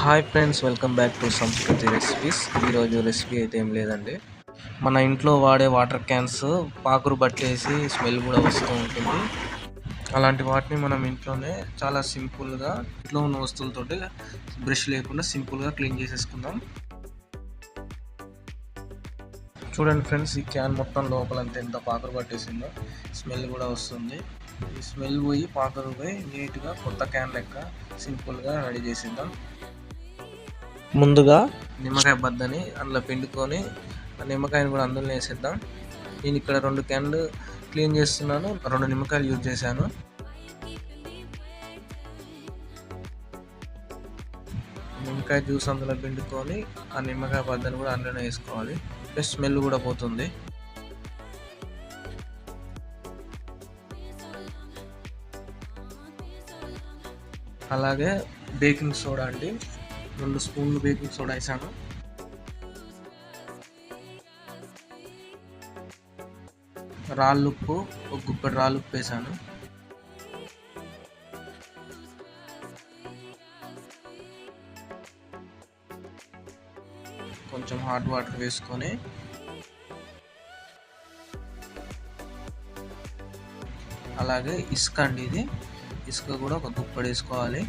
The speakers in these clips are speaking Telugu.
Hi friends, welcome back to సంస్కృతి రెసిపీస్. ఈరోజు రెసిపీ అయితే ఏం లేదండి, మన ఇంట్లో వాడే వాటర్ క్యాన్స్ పాకురు పట్టేసి స్మెల్ కూడా వస్తూ ఉంటుంది. అలాంటి వాటిని మనం ఇంట్లోనే చాలా సింపుల్గా ఇంట్లో ఉన్న వస్తువులతోటి బ్రష్ లేకుండా సింపుల్గా క్లీన్ చేసేసుకుందాం. చూడండి ఫ్రెండ్స్, ఈ క్యాన్ మొత్తం లోపలంతా ఎంత పాకురు పట్టేసిందో స్మెల్ కూడా వస్తుంది. ఈ స్మెల్ పోయి పాకురు పోయి నీట్గా కొత్త క్యాన్ లెక్క సింపుల్గా రెడీ చేసిద్దాం. ముందుగా నిమ్మకాయ బద్దని అందులో పిండుకొని ఆ నిమ్మకాయని కూడా అందులో వేసేద్దాం. నేను ఇక్కడ 2 క్యాన్లు క్లీన్ చేస్తున్నాను, 2 నిమ్మకాయలు యూజ్ చేశాను. నిమ్మకాయ జ్యూస్ అందులో పిండుకొని ఆ నిమ్మకాయ బద్దని కూడా అందులోనే వేసుకోవాలి. ప్లస్ స్మెల్ కూడా పోతుంది. అలాగే బేకింగ్ సోడా అండి, 2 స్పూన్లు బేకింగ్ సోడా వేసాను. రాళ్ళుప్పు, ఒక గుప్పెడు రాళ్ళుప్పు వేసాను. కొంచెం హాట్ వాటర్ వేసుకొని అలాగే ఇసుక అండి, ఇది ఇసుక కూడా ఒక గుప్పెడు వేసుకోవాలి.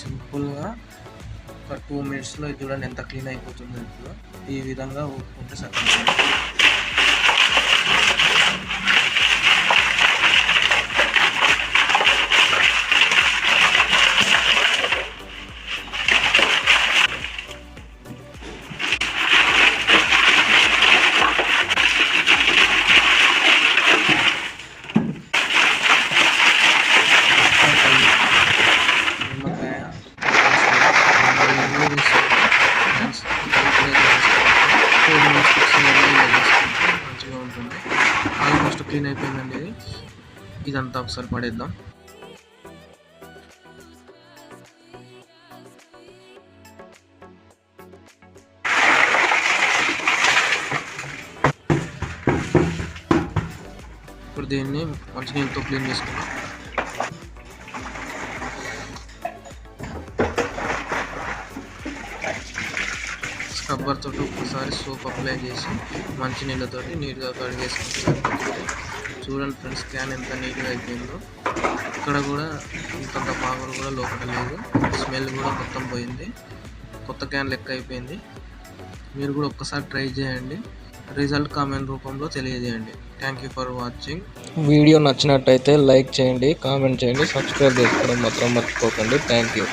సింపుల్గా ఒక 2 మినిట్స్లో చూడండి ఎంత క్లీన్ అయిపోతుంది. ఇప్పుడు ఈ విధంగా ఊపుకుంటే సరిపోతుంది. మంచిగా ఉంటుంది. ఆల్మోస్ట్ క్లీన్ అయిపోయిందండి. ఇదంతా ఒకసారి పడేద్దాం. ఇప్పుడు దీన్ని మంచినీళ్ళతో క్లీన్ చేసుకుందాం. స్క్రబ్బర్ తోటి ఒకసారి సోప్ అప్లై చేసి మంచినీళ్ళతో నీట్గా కడిగేసుకుంటే సరిపోతుంది. చూడండి ఫ్రెండ్స్, క్యాన్ ఎంత నీట్గా అయిపోయిందో. ఇక్కడ కూడా ఇంతంత పాకురు కూడా లోపల లేదు, స్మెల్ కూడా మొత్తం పోయింది. కొత్త క్యాన్ లెక్క అయిపోయింది. మీరు కూడా ఒక్కసారి ట్రై చేయండి, రిజల్ట్ కామెంట్ రూపంలో తెలియజేయండి. Thank you for watching. Video నచ్చినట్టయితే లైక్ చేయండి, కామెంట్ చేయండి, సబ్స్క్రైబ్ చేసుకోవడం మాత్రం మర్చిపోకండి. Thank you.